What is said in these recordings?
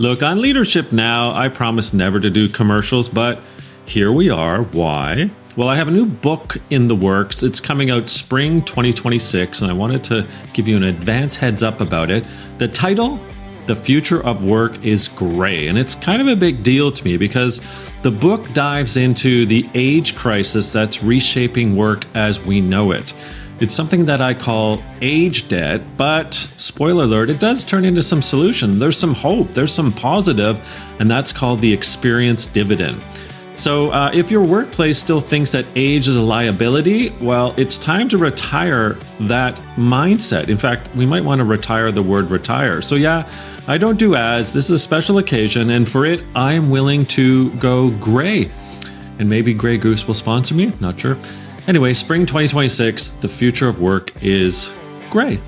Look, on Leadership Now, I promised never to do commercials, but here we are. Why? Well, I have a new book in the works. It's coming out spring 2026, and I wanted to give you an advance heads up about it. The title, The Future of Work is Gray, and it's kind of a big deal to me because the book dives into the age crisis that's reshaping work as we know it. It's something that I call age debt, but spoiler alert, it does turn into some solution. There's some hope, there's some positive, and that's called the experience dividend. So if your workplace still thinks that age is a liability, well, it's time to retire that mindset. In fact, we might want to retire the word retire. So yeah, I don't do ads. This is a special occasion, and for it, I am willing to go gray. And maybe Grey Goose will sponsor me, not sure. Anyway, spring 2026, the future of work is gray.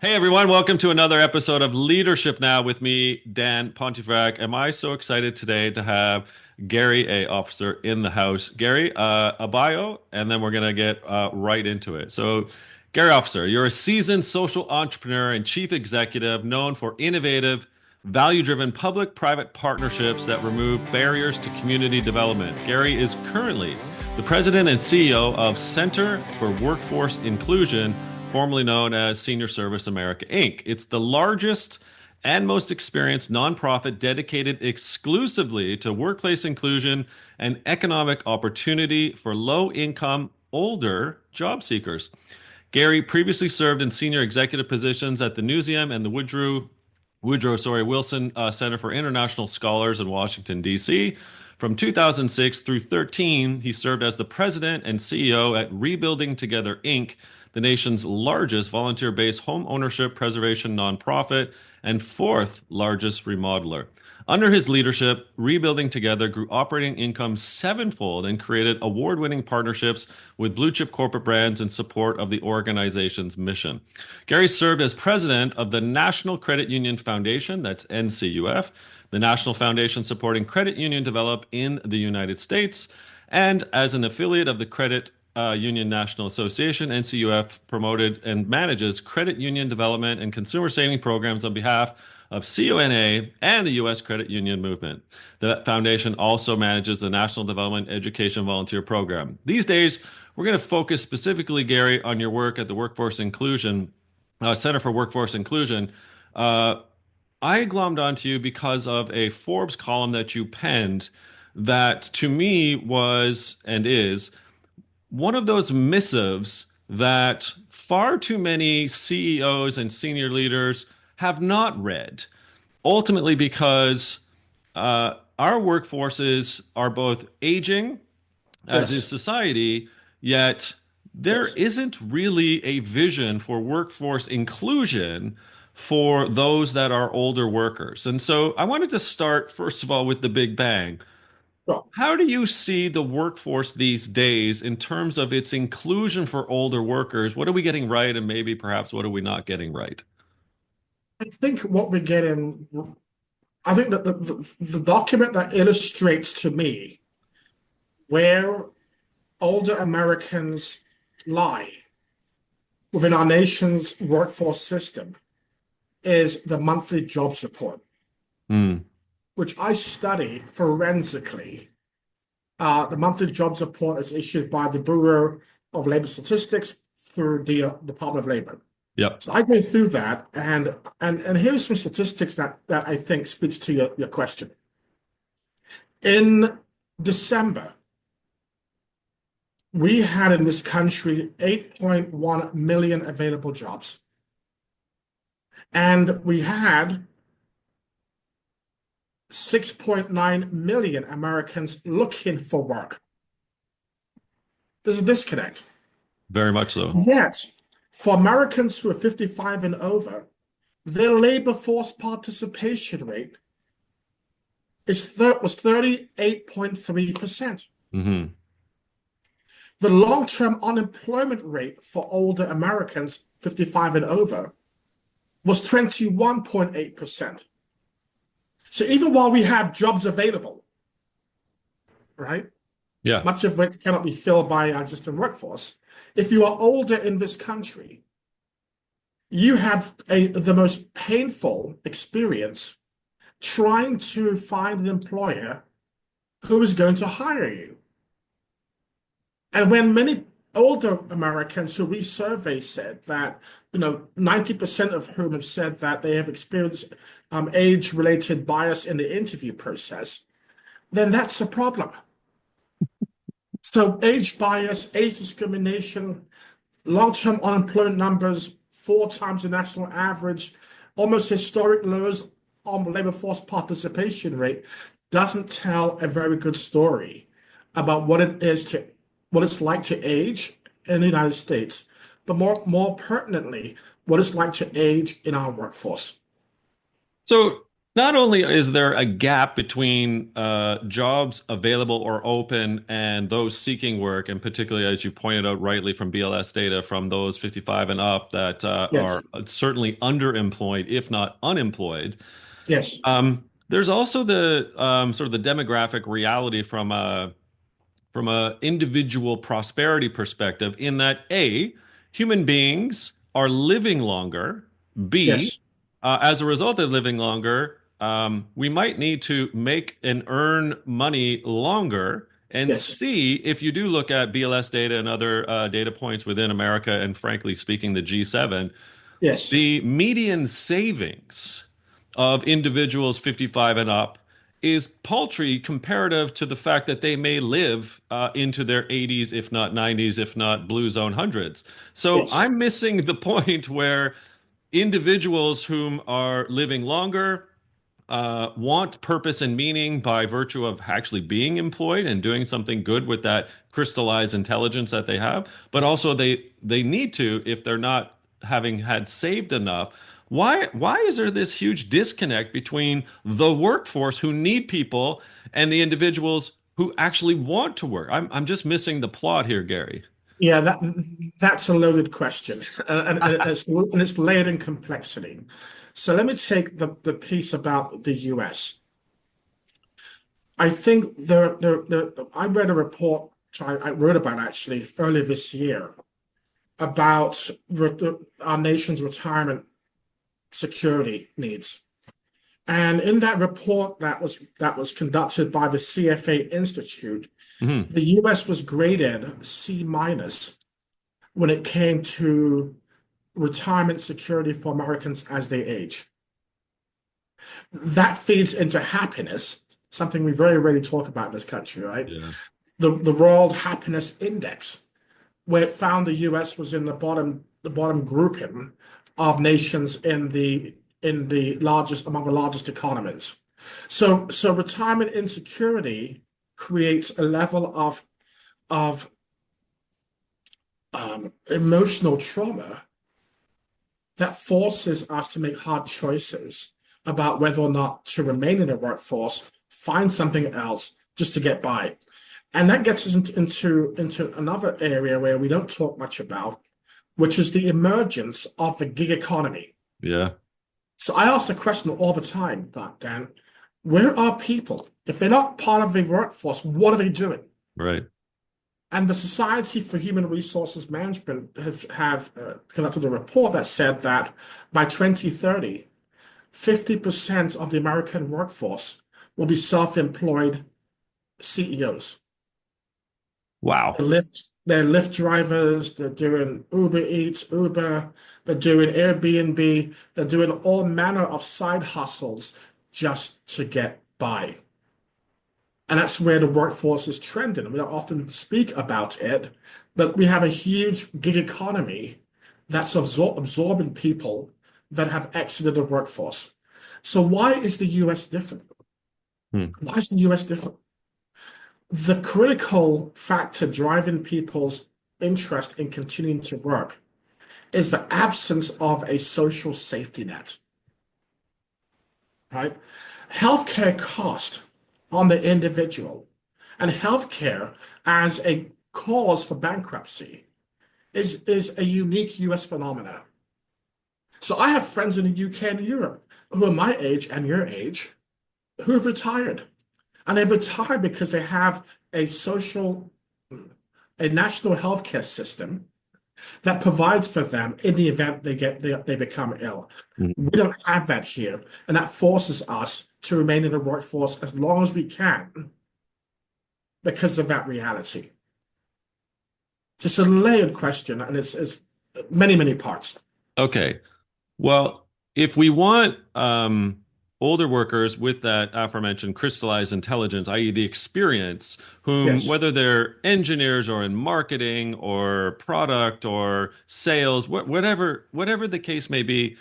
Hey everyone, welcome to another episode of Leadership Now with me, Dan Pontefract. Am I so excited today to have Gary A. Officer in the house. Gary, a bio, and then we're going to get right into it. So, Gary Officer, you're a seasoned social entrepreneur and chief executive known for innovative, value-driven public-private partnerships that remove barriers to community development. Gary is currently the president and CEO of Center for Workforce Inclusion, formerly known as Senior Service America, Inc. It's the largest and most experienced nonprofit dedicated exclusively to workplace inclusion and economic opportunity for low-income, older job seekers. Gary previously served in senior executive positions at the Newseum and the Woodrow Wilson Center for International Scholars in Washington, D.C. From 2006 through 13, he served as the president and CEO at Rebuilding Together, Inc., the nation's largest volunteer-based home ownership preservation nonprofit and fourth largest remodeler. Under his leadership, Rebuilding Together grew operating income sevenfold and created award-winning partnerships with blue-chip corporate brands in support of the organization's mission. Gary served as president of the National Credit Union Foundation, that's NCUF, the national foundation supporting credit union development in the United States, and as an affiliate of the Credit Union National Association, NCUF promoted and manages credit union development and consumer saving programs on behalf of CONA and the U.S. credit union movement. The foundation also manages the National Development Education Volunteer Program. These days, we're going to focus specifically, Gary, on your work at the Workforce Inclusion Center for Workforce Inclusion. I glommed onto you because of a Forbes column that you penned that to me was and is one of those missives that far too many CEOs and senior leaders have not read, ultimately because our workforces are both aging, as is society, yet there isn't really a vision for workforce inclusion for those that are older workers. And so I wanted to start, first of all, with the big bang. How do you see the workforce these days in terms of its inclusion for older workers? What are we getting right, and maybe perhaps what are we not getting right? I think what we're getting, I think that the document that illustrates to me where older Americans lie within our nation's workforce system is the monthly jobs report, which I study forensically. The monthly jobs report is issued by the Bureau of Labor Statistics through the Department of Labor. Yep. So I go through that, and here's some statistics that I think speaks to your question. In December, we had in this country 8.1 million available jobs. And we had 6.9 million Americans looking for work. There's a disconnect. Very much so. Yet, for Americans who are 55 and over, their labor force participation rate was 38.3%. Mm-hmm. The long-term unemployment rate for older Americans 55 and over was 21.8%. So even while we have jobs available, right? Yeah. Much of which cannot be filled by our existing workforce. If you are older in this country, you have the most painful experience trying to find an employer who is going to hire you. And when many older Americans who we survey said that, 90% of whom have said that they have experienced age-related bias in the interview process, then that's a problem. So age bias, age discrimination, long-term unemployment numbers, 4 times the national average, almost historic lows on the labor force participation rate, doesn't tell a very good story about what it's like to age in the United States, but more pertinently, what it's like to age in our workforce. So not only is there a gap between jobs available or open and those seeking work, and particularly as you pointed out rightly from BLS data from those 55 and up that are Yes, certainly underemployed, if not unemployed. yes, There's also the sort of the demographic reality from a individual prosperity perspective in that A, human beings are living longer. B, yes, as a result of living longer, we might need to make and earn money longer. And yes, C, if you do look at BLS data and other data points within America, and frankly speaking, the G7, yes, the median savings of individuals 55 and up is paltry comparative to the fact that they may live into their 80s, if not 90s, if not blue zone hundreds. So yes, I'm missing the point where individuals whom are living longer want purpose and meaning by virtue of actually being employed and doing something good with that crystallized intelligence that they have, but also they need to if they're not having had saved enough. Why is there this huge disconnect between the workforce who need people and the individuals who actually want to work? I'm just missing the plot here, Gary. Yeah, that's a loaded question, and it's layered in complexity. So let me take the piece about the U.S. I think I read a report which I wrote about actually earlier this year about our nation's retirement security needs. And in that report that was conducted by the CFA Institute, Mhm. the US was graded C minus when it came to retirement security for Americans as they age. That feeds into happiness, something we very rarely talk about in this country, right? Yeah. The World Happiness Index, where it found the US was in the bottom grouping of nations in the largest among the largest economies. So retirement insecurity creates a level of emotional trauma that forces us to make hard choices about whether or not to remain in the workforce, find something else just to get by. And that gets us into another area where we don't talk much about, which is the emergence of the gig economy. Yeah. So I ask the question all the time, Dan, where are people? If they're not part of the workforce, what are they doing? Right. And the Society for Human Resources Management have conducted a report that said that by 2030, 50% of the American workforce will be self-employed CEOs. Wow. They're Lyft drivers, they're doing Uber Eats, Uber, they're doing Airbnb, they're doing all manner of side hustles just to get by. And that's where the workforce is trending. We don't often speak about it, but we have a huge gig economy that's absorbing people that have exited the workforce. So why is the US different? Hmm. Why is the US different? The critical factor driving people's interest in continuing to work is the absence of a social safety net, right? Healthcare cost on the individual and healthcare as a cause for bankruptcy is a unique US phenomenon. So I have friends in the UK and Europe who are my age and your age who have retired. And they've retired because they have a national healthcare system that provides for them in the event they become ill. We Mhm. don't have that here, and that forces us to remain in the workforce as long as we can because of that reality. It's a layered question, and it's many, many parts. Okay. Well, if we want older workers with that aforementioned crystallized intelligence, i.e., the experience, whom, Yes, whether they're engineers or in marketing or product or sales, whatever the case may be,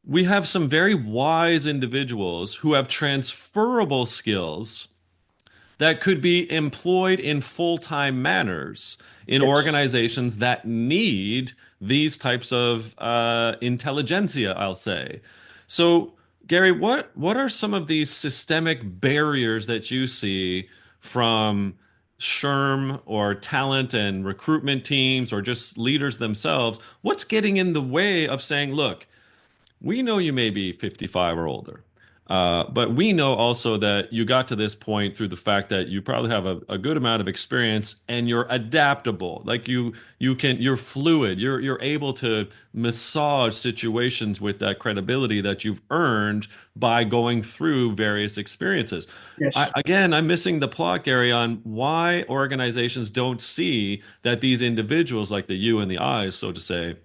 we have some very wise individuals who have transferable skills that could be employed in full-time manners in yes, organizations that need these types of intelligentsia, I'll say. So, Gary, what are some of these systemic barriers that you see from SHRM or talent and recruitment teams or just leaders themselves? What's getting in the way of saying, look, we know you may be 55 or older, but we know also that you got to this point through the fact that you probably have a good amount of experience and you're adaptable. Like you're fluid. You're able to massage situations with that credibility that you've earned by going through various experiences. yes. I'm missing the plot, Gary, on why organizations don't see that these individuals, like the you and the I's, so to say,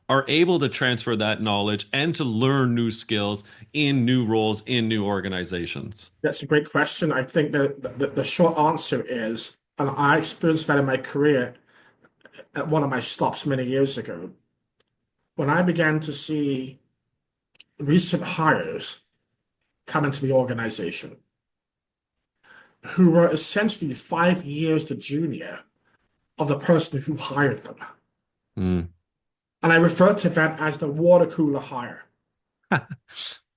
are able to transfer that knowledge and to learn new skills in new roles in new organizations. That's a great question. I think that the short answer is, and I experienced that in my career at one of my stops many years ago, when I began to see recent hires come into the organization who were essentially 5 years the junior of the person who hired them. Mm. And I refer to that as the water cooler hire.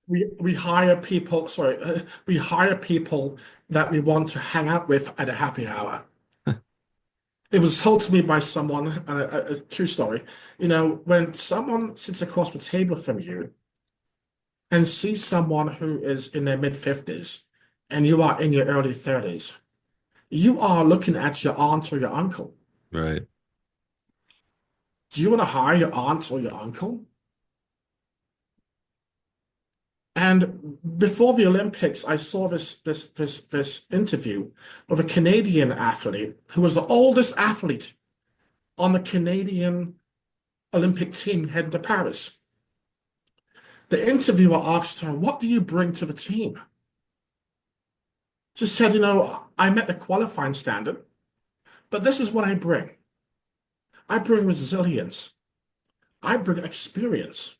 We hire people, sorry, we hire people that we want to hang out with at a happy hour. It was told to me by someone, a true story. When someone sits across the table from you and sees someone who is in their mid 50s and you are in your early 30s, you are looking at your aunt or your uncle. Right. Do you want to hire your aunt or your uncle? And before the Olympics, I saw this interview of a Canadian athlete who was the oldest athlete on the Canadian Olympic team heading to Paris. The interviewer asked her, "What do you bring to the team?" She said, "I met the qualifying standard, but this is what I bring. I bring resilience. I bring experience.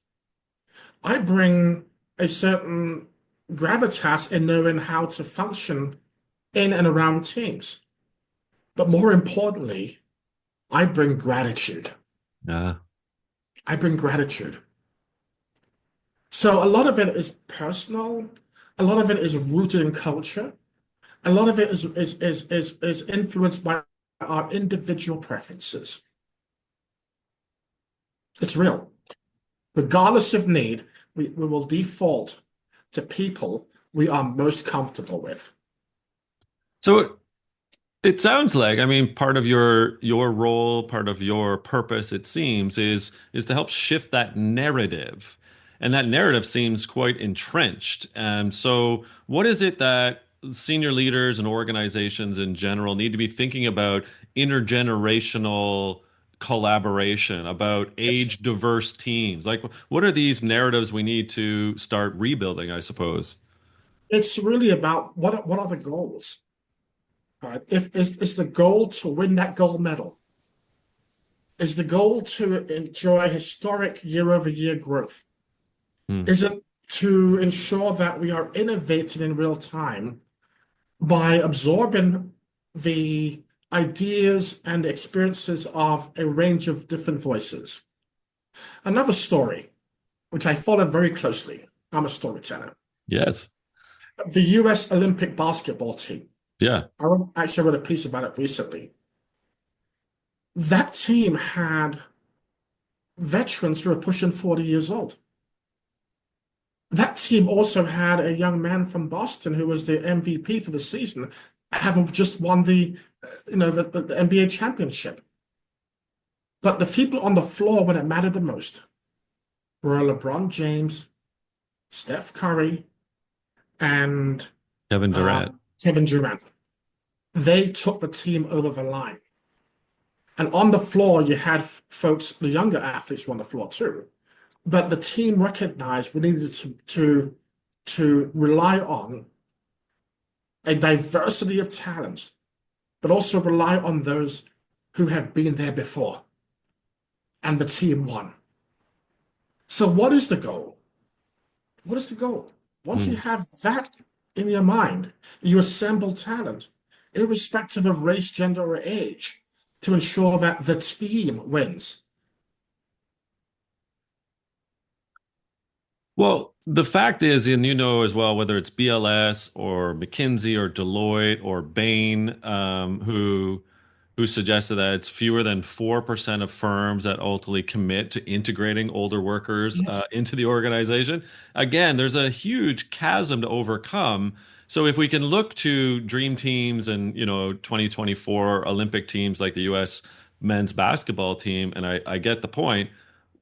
I bring a certain gravitas in knowing how to function in and around teams. But more importantly, I bring gratitude. Yeah. I bring gratitude." So a lot of it is personal. A lot of it is rooted in culture. A lot of it is influenced by our individual preferences. It's real. Regardless of need, we will default to people we are most comfortable with. So it sounds like, I mean, part of your role, part of your purpose, it seems, is to help shift that narrative. And that narrative seems quite entrenched. So what is it that senior leaders and organizations in general need to be thinking about intergenerational collaboration, about It's age diverse teams? Like, what are these narratives we need to start rebuilding, I suppose? it's really about what are the goals? Right? If is the goal to win that gold medal? Is the goal to enjoy historic year-over-year growth? Hmm. Is it to ensure that we are innovating in real time by absorbing the ideas and experiences of a range of different voices? Another story, which I followed very closely. I'm a storyteller. Yes. The US Olympic basketball team. Yeah. Actually wrote a piece about it recently. That team had veterans who were pushing 40 years old. That team also had a young man from Boston who was the MVP for the season, having just won the NBA championship. But the people on the floor when it mattered the most were LeBron James, Steph Curry, and Kevin Durant. Kevin Durant. They took the team over the line. And on the floor, you had folks, the younger athletes were on the floor too. But the team recognized we needed to rely on a diversity of talent, but also rely on those who have been there before. And the team won. So what is the goal? What is the goal? Once you Hmm. have that in your mind, you assemble talent, irrespective of race, gender, or age, to ensure that the team wins. Well, the fact is, and you know as well, whether it's BLS or McKinsey or Deloitte or Bain, who suggested that it's fewer than 4% of firms that ultimately commit to integrating older workers Yes. into the organization. Again, there's a huge chasm to overcome. So if we can look to dream teams and 2024 Olympic teams like the U.S. men's basketball team, and I get the point.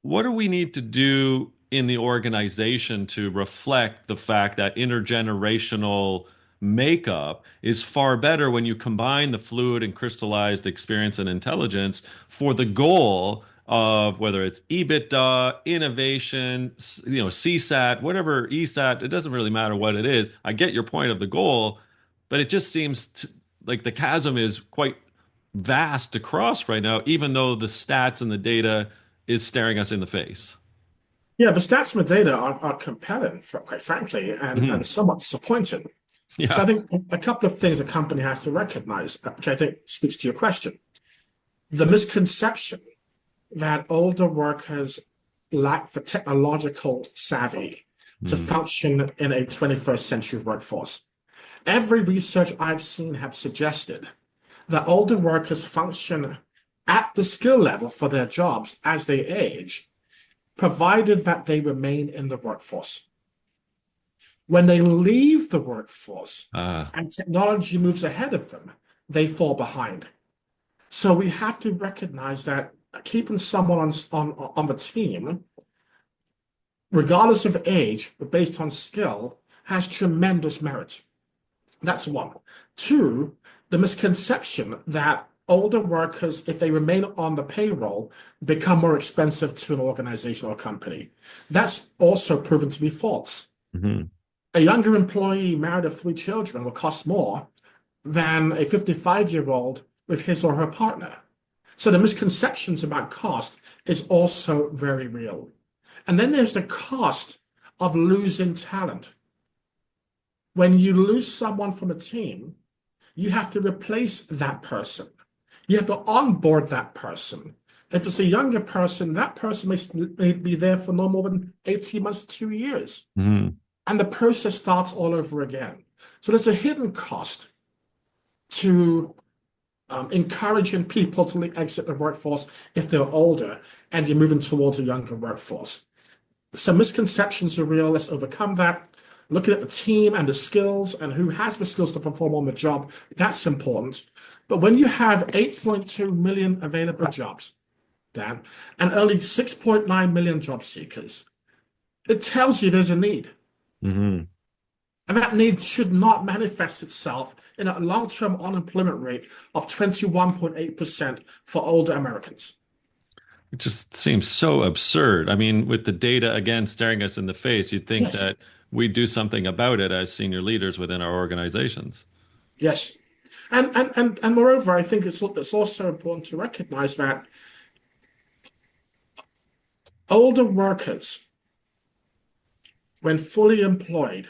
What do we need to do in the organization to reflect the fact that intergenerational makeup is far better when you combine the fluid and crystallized experience and intelligence for the goal of whether it's EBITDA, innovation, CSAT, whatever ESAT, it doesn't really matter what it is. I get your point of the goal, but it just seems like the chasm is quite vast to cross right now, even though the stats and the data is staring us in the face. Yeah, the stats and the data are compelling, quite frankly, and Mhm. somewhat disappointing. So I Yeah. think a couple of things a company has to recognize, which I think speaks to your question. The misconception that older workers lack the technological savvy to Mm. function in a 21st century workforce. Every research I've seen have suggested that older workers function at the skill level for their jobs as they age, provided that they remain in the workforce. When they leave the workforce Ah. and technology moves ahead of them, they fall behind. So we have to recognize that keeping someone on the team, regardless of age, but based on skill, has tremendous merit. That's one. Two, the misconception that older workers, if they remain on the payroll, become more expensive to an organization or company. That's also proven to be false. Mhm. A younger employee married with three children will cost more than a 55-year-old with his or her partner. So the misconceptions about cost is also very real. And then there's the cost of losing talent. When you lose someone from a team, you have to replace that person. You have to onboard that person. If it's a younger person, that person may be there for no more than 18 months to 2 years. Mhm. And the process starts all over again. So there's a hidden cost to encouraging people to exit the workforce if they're older and you're moving towards a younger workforce. Some misconceptions are real. Let's overcome that. Looking at the team and the skills and who has the skills to perform on the job, that's important. But when you have 8.2 million available jobs, Dan, and only 6.9 million job seekers, it tells you there's a need. Mhm. And that need should not manifest itself in a long-term unemployment rate of 21.8% for older Americans. It just seems so absurd. I mean, with the data again staring us in the face, you'd think Yes, that we'd do something about it as senior leaders within our organizations. yes. And moreover, I think it's also important to recognize that older workers, when fully employed,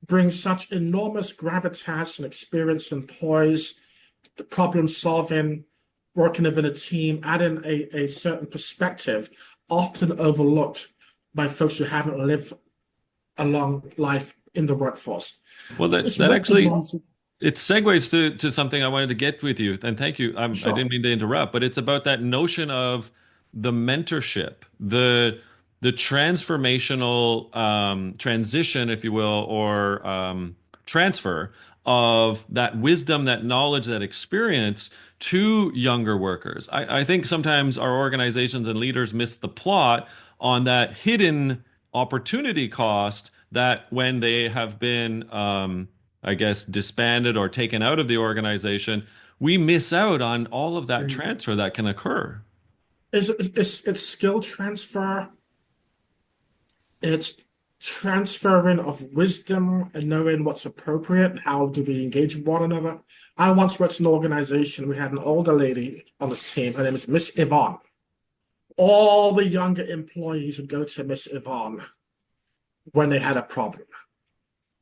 bring such enormous gravitas and experience and poise, the problem solving, working within a team, adding a certain perspective, often overlooked by folks who haven't lived a long life in the workforce. Well, that It's that actually recognizing, it segues to something I wanted to get with you, and thank you. I sure. didn't mean to interrupt, but it's about that notion of the mentorship, the transformational transition, if you will, or transfer of that wisdom, that knowledge, that experience to younger workers. I think sometimes our organizations and leaders miss the plot on that hidden opportunity cost that when they have been, I guess, disbanded or taken out of the organization, we miss out on all of that Mm. transfer that can occur. It's skill transfer, it's transferring of wisdom and knowing what's appropriate and how do we engage with one another. I once worked in an organization, we had an older lady on this team, her name is Miss Yvonne. All the younger employees would go to Miss Yvonne when they had a problem.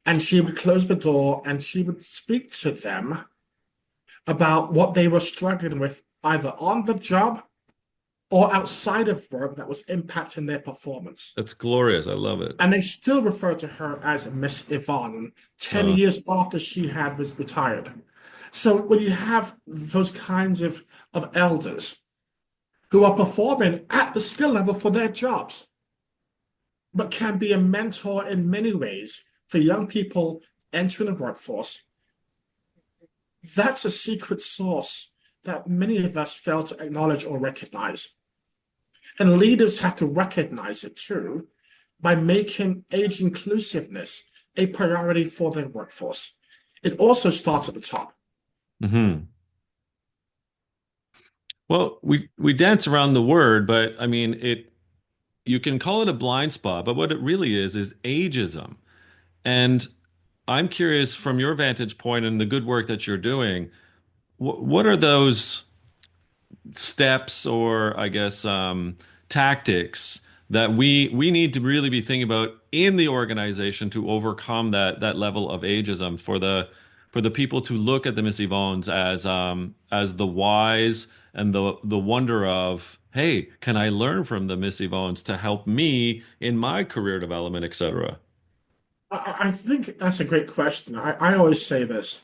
And she would close the door and she would speak to them about what they were struggling with, either on the job or outside of work that was impacting their performance. That's glorious. I love it. And they still refer to her as Miss Yvonne 10 Uh, years after she had was retired. So when you have those kinds of elders who are performing at the skill level for their jobs, but can be a mentor in many ways for young people entering the workforce, that's a secret sauce that many of us fail to acknowledge or recognize. And leaders have to recognize it too by making age inclusiveness a priority for their workforce. It also starts at the top. mhm. Well, we dance around the word, but I mean it you can call it a blind spot, but what it really is ageism. And I'm curious from your vantage point and the good work that you're doing, what are those steps or I guess tactics that we need to really be thinking about in the organization to overcome that level of ageism for the people to look at the Miss Yvonnes as the wise and the wonder of, hey, can I learn from the Miss Yvonnes to help me in my career development, etc. I think that's a great question. I always say this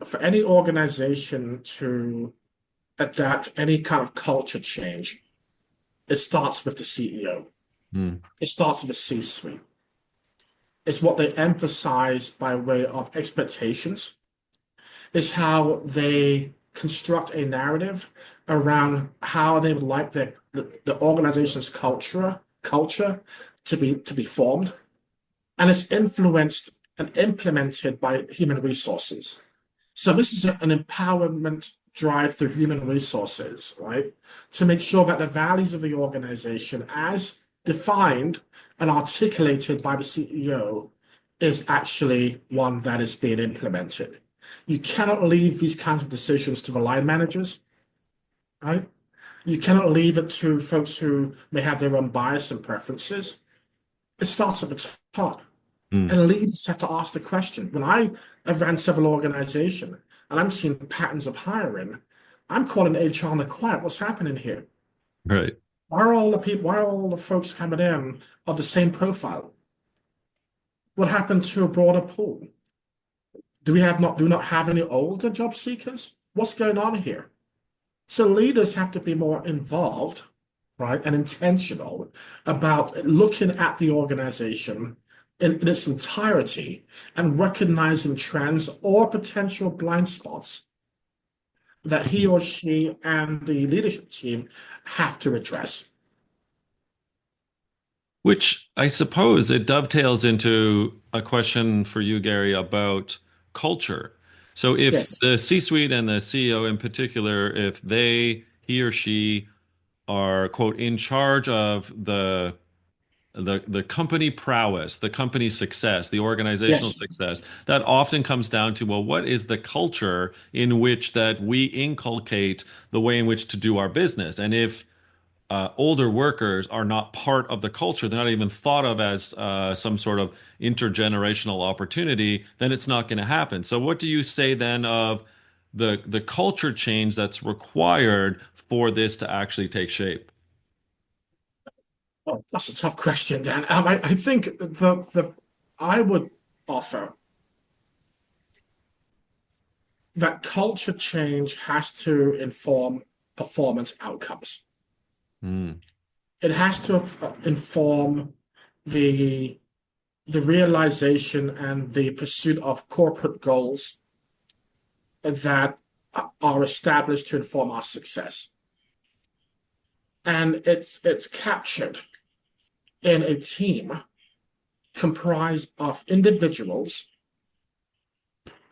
for any organization to adapt any kind of culture change, it starts with the CEO. Hmm. It starts with the C-suite. It's what they emphasize by way of expectations. It's how they construct a narrative around how they would like the organization's culture to be formed. And it's influenced and implemented by human resources. So this is an empowerment drive through human resources, right? To make sure that the values of the organization, as defined and articulated by the CEO, is actually one that is being implemented. You cannot leave these kinds of decisions to the line managers, right? You cannot leave it to folks who may have their own bias and preferences. It starts at the top. Hmm. And leaders have to ask the question. When have ran several organizations and I'm seeing patterns of hiring, I'm calling HR on the quiet. What's happening here? Right. Why are all the folks coming in of the same profile? What happened to a broader pool? Do we not have any older job seekers? What's going on here? So leaders have to be more involved, right, and intentional about looking at the organization in its entirety and recognizing trends or potential blind spots that he or she and the leadership team have to address. Which I suppose it dovetails into a question for you, Gary, about culture. So if Yes, the C-suite and the CEO in particular, if he or she are, quote, in charge of the company prowess, the company success, the organizational yes. success, that often comes down to, well, what is the culture in which that we inculcate the way in which to do our business? And if older workers are not part of the culture, they're not even thought of as some sort of intergenerational opportunity, then it's not going to happen. So, what do you say then of the culture change that's required for this to actually take shape? Oh, that's a tough question, Dan. I think the I would offer that culture change has to inform performance outcomes. Hmm. It has to inform the the realization and the pursuit of corporate goals that are established to inform our success. And it's captured in a team comprised of individuals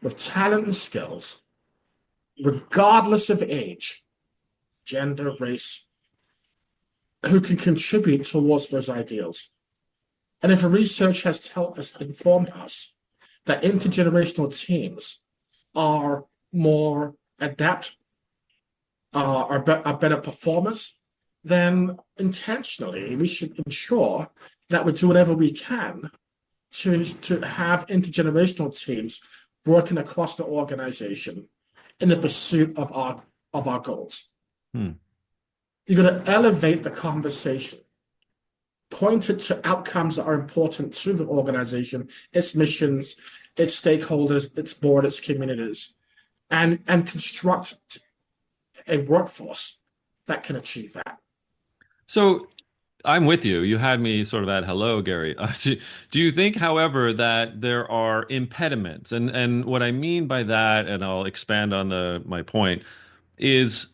with talent and skills, regardless of age, gender, race, who can contribute towards those ideals. And if research has informed us that intergenerational teams are more adept, are better performers, then intentionally we should ensure that we do whatever we can to have intergenerational teams working across the organization in the pursuit of our goals. Hmm. You've got to elevate the conversation, point it to outcomes that are important to the organization, its missions, its stakeholders, its board, its communities, and construct a workforce that can achieve that. So I'm with you. You had me sort of at hello, Gary. Do you think, however, that there are impediments? And what I mean by that, and I'll expand on my point, is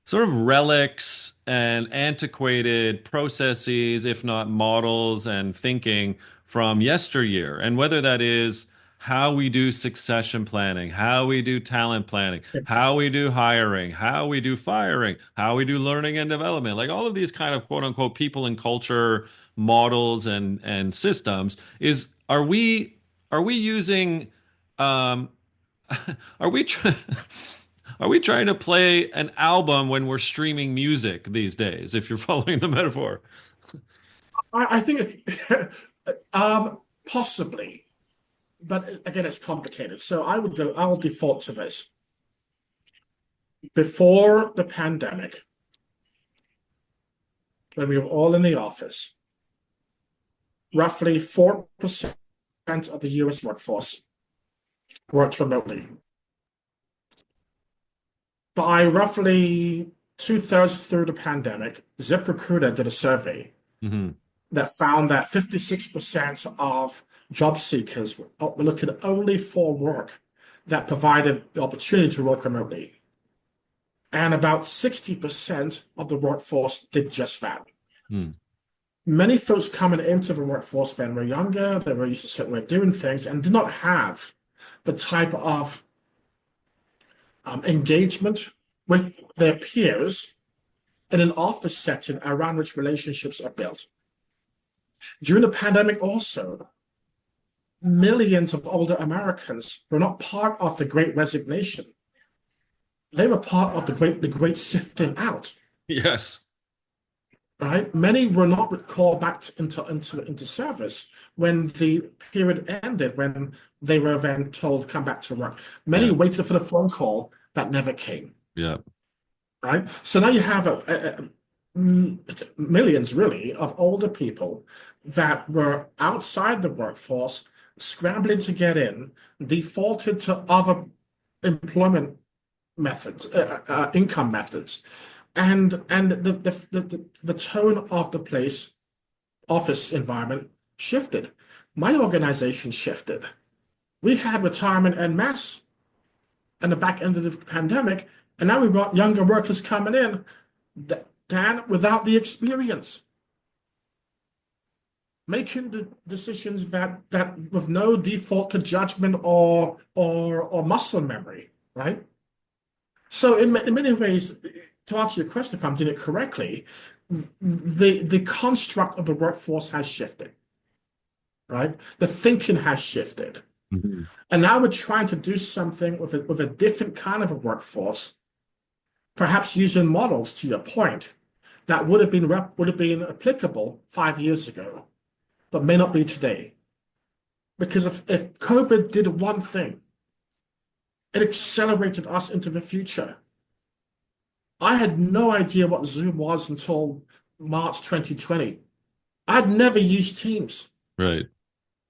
sort of relics and antiquated processes, if not models and thinking from yesteryear. And whether that is how we do succession planning, how we do talent planning, It's, how we do hiring, how we do firing, how we do learning and development, like all of these kind of quote unquote people and culture models and systems is are we using are we trying are we trying to play an album when we're streaming music these days, if you're following the metaphor? I think possibly, but again, it's complicated. So I will default to this. Before the pandemic, when we were all in the office, roughly 4% of the US workforce worked remotely. By roughly two-thirds through the pandemic, ZipRecruiter did a survey Hmm. that found that 56% of job seekers were looking only for work that provided the opportunity to work remotely. And about 60% of the workforce did just that. Hmm. Many folks coming into the workforce when were younger, they were used to certain way of doing things and did not have the type of engagement with their peers in an office setting around which relationships are built. During the pandemic also, millions of older Americans were not part of the Great Resignation. They were part of the great sifting out, Yes. right? Many were not called back into service when the period ended, when they were then told come back to work. Many Yeah. waited for the phone call that never came, Yeah. right? So now you have millions really of older people that were outside the workforce, scrambling to get in, defaulted to other employment methods, income methods, and the tone of the place, office environment shifted. My organization shifted. We had retirement en masse in the back end of the pandemic, and now we've got younger workers coming in Dan, without the experience, making the decisions that with no default to judgment or muscle memory, right? So in many ways, to answer your question, if I'm doing it correctly, the construct of the workforce has shifted, right? The thinking has shifted. Mhm. And now we're trying to do something with a different kind of a workforce, perhaps using models, to your point, that would have been applicable 5 years ago, but may not be today. Because if COVID did one thing, it accelerated us into the future. I had no idea what Zoom was until March 2020. I'd never used Teams, Right.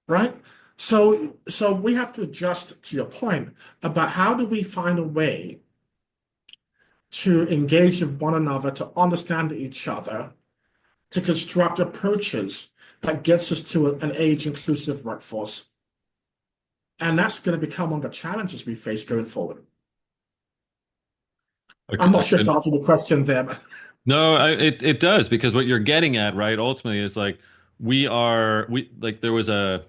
right? So we have to adjust to your point about how do we find a way to engage with one another, to understand each other, to construct approaches that gets us to an age-inclusive workforce. And that's going to become one of the challenges we face going forward. I'm not sure if I answered the question there, but No, it does because what you're getting at, right, ultimately is like we like there was a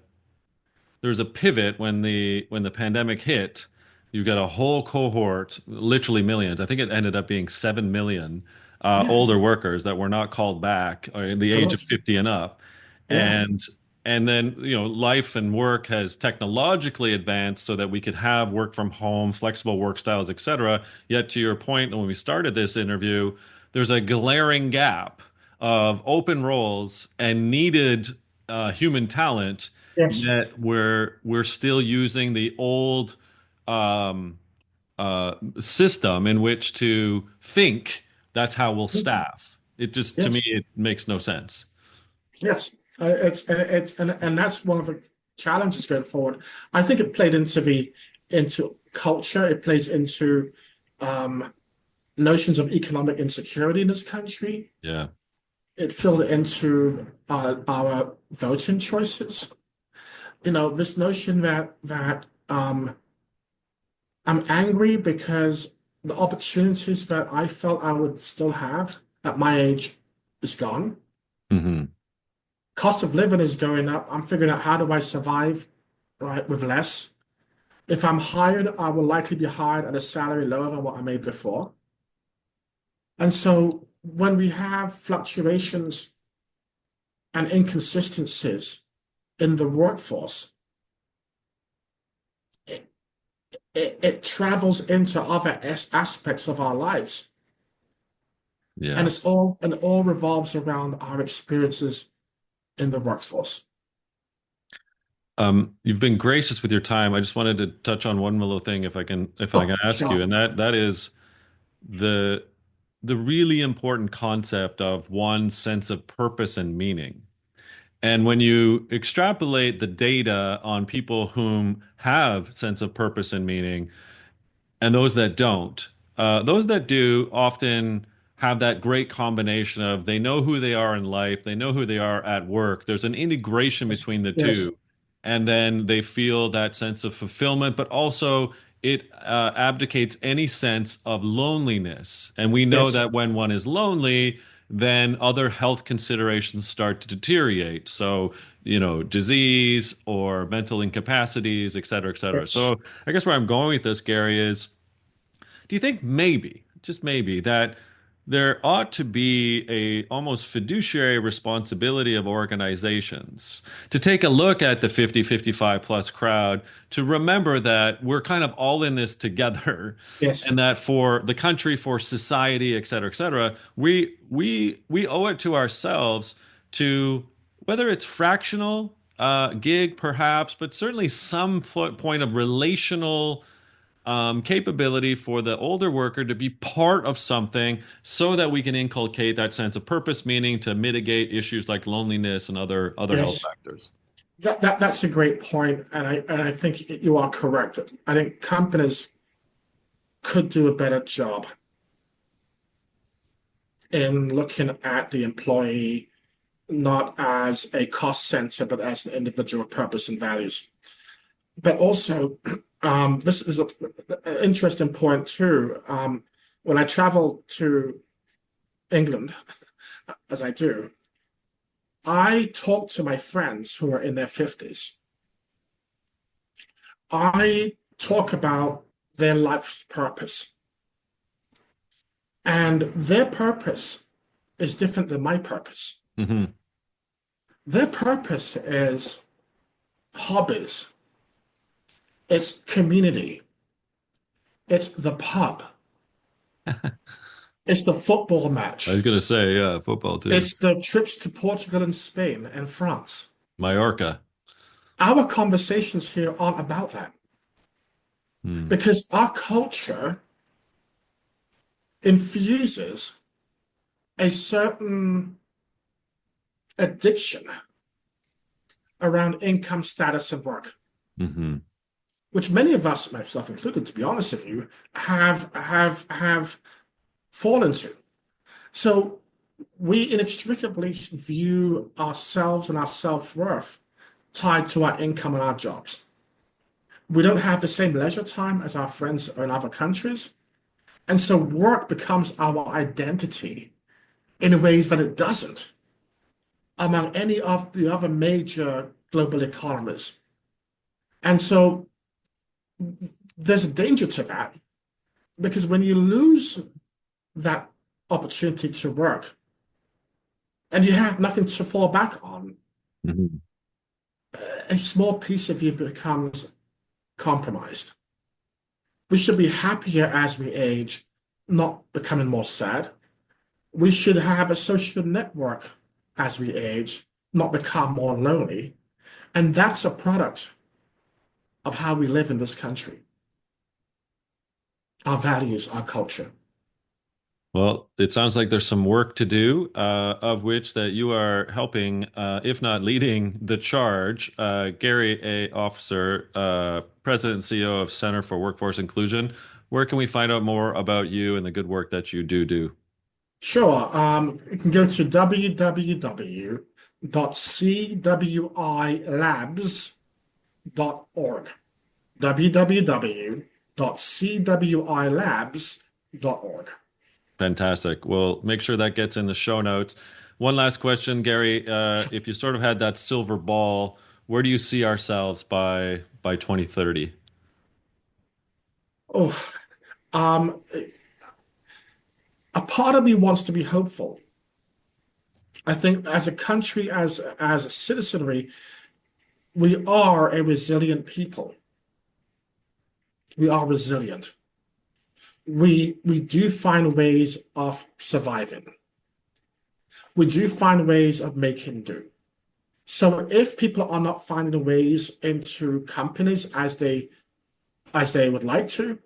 pivot when the pandemic hit. You got a whole cohort, literally millions. I think it ended up being 7 million yeah, older workers that were not called back in the age of correct. 50 and up. Yeah, And and then, life and work has technologically advanced so that we could have work from home, flexible work styles, et cetera. Yet to your point, when we started this interview, there's a glaring gap of open roles and needed human talent yes, that we're still using the old um, system in which to think that's how we'll yes, staff. It just to me yes, it makes no sense. yes. And that's one of the challenges going forward. I think it played into culture. It plays into um, notions of economic insecurity in this country. Yeah. It filled into our voting choices. This notion that I'm angry because the opportunities that I felt I would still have at my age is gone. Hmm. Cost of living is going up. I'm figuring out how do I survive, right, with less. If I'm hired, I will likely be hired at a salary lower than what I made before. And so when we have fluctuations and inconsistencies in the workforce, it, it travels into other aspects of our lives. And Yeah. it all revolves around our experiences in the workforce. You've been gracious with your time. I just wanted to touch on one little thing if I can Oh, ask you, sure. and that is the the really important concept of one sense of purpose and meaning. And when you extrapolate the data on people whom have sense of purpose and meaning, and those that don't. Those that do often have that great combination of they know who they are in life, they know who they are at work. There's an integration Yes. between the Yes. two, and then they feel that sense of fulfillment, but also it abdicates any sense of loneliness. And we know Yes. that when one is lonely, then other health considerations start to deteriorate. So, disease or mental incapacities, et cetera, et cetera. Yes. So, I guess where I'm going with this, Gary, is do you think maybe, just maybe, that there ought to be a almost fiduciary responsibility of organizations to take a look at the 50, 55 plus crowd to remember that we're kind of all in this together Yes. and that for the country, for society, et cetera, we owe it to ourselves to whether it's fractional gig perhaps, but certainly some point of relational capability for the older worker to be part of something so that we can inculcate that sense of purpose, meaning to mitigate issues like loneliness and other health Yes. factors. That's a great point, and I think you are correct. I think companies could do a better job in looking at the employee not as a cost center, but as an individual with purpose and values. But also, this is an interesting point too. When I travel to England, as I do, I talk to my friends who are in their 50s. I talk about their life's purpose, and their purpose is different than my purpose. Hmm. Their purpose is hobbies, it's community, it's the pub, it's the football I was match, going to say, yeah, football too. it's the trips to Portugal and Spain and France. Mallorca. Our conversations here aren't about that Hmm. because our culture infuses a certain addiction around income, status, and work, Hmm. which many of us, myself included, to be honest with you, have fallen to. So we inextricably view ourselves and our self-worth tied to our income and our jobs. We don't have the same leisure time as our friends in other countries. And so work becomes our identity in ways that it doesn't among any of the other major global economies. And so there's a danger to that because when you lose that opportunity to work and you have nothing to fall back on, Mhm. a small piece of you becomes compromised. We should be happier as we age, not becoming more sad. We should have a social network as we age, not become more lonely. And that's a product of how we live in this country, our values, our culture. Well, it sounds like there's some work to do, of which that you are helping, if not leading the charge. Gary A. Officer, President and CEO of Center for Workforce Inclusion. Where can we find out more about you and the good work that you do? Sure, you can go to www.cwilabs.org. www.cwilabs.org. Fantastic. Well, make sure that gets in the show notes. One last question, Gary. If you sort of had that silver ball, where do you see ourselves by 2030? Oh, um, a part of me wants to be hopeful. I think as a country, as a citizenry, we are a resilient people. We are resilient. We do find ways of surviving. We do find ways of making do. So if people are not finding ways into companies as they would like to,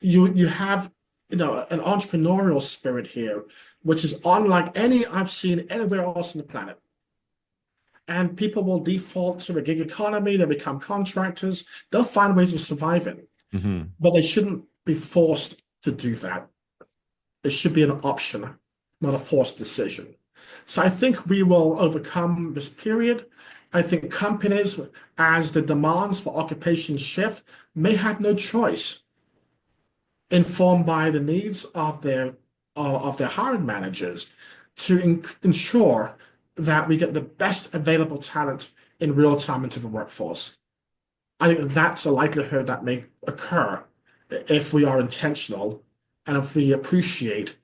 you have an entrepreneurial spirit here, which is unlike any I've seen anywhere else on the planet. And people will default to the gig economy, they become contractors, they'll find ways of surviving, Hmm. but they shouldn't be forced to do that. It should be an option, not a forced decision. So I think we will overcome this period. I think companies, as the demands for occupation shift, may have no choice, informed by the needs of their hiring managers, to ensure that we get the best available talent in real time into the workforce. I think that's a likelihood that may occur if we are intentional and if we appreciate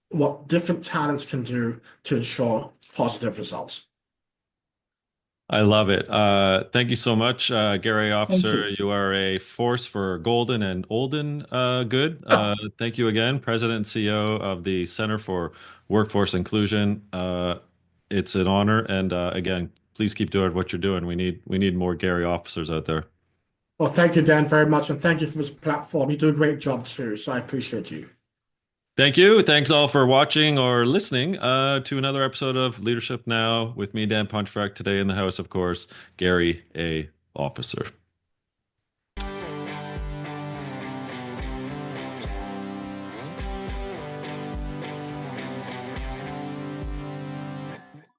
what different talents can do to ensure positive results. I love it. Thank you so much, Gary Thank Officer. you. You are a force for golden and olden good. Thank you again, President and CEO of the Center for Workforce Inclusion. It's an honor, and again, please keep doing what you're doing. We need more Gary officers out there. Well, thank you, Dan, very much, and thank you for this platform. You do a great job too, so I appreciate you. Thank you. Thanks all for watching or listening to another episode of Leadership Now with me, Dan Pontefract. Today in the house, of course, Gary A. Officer.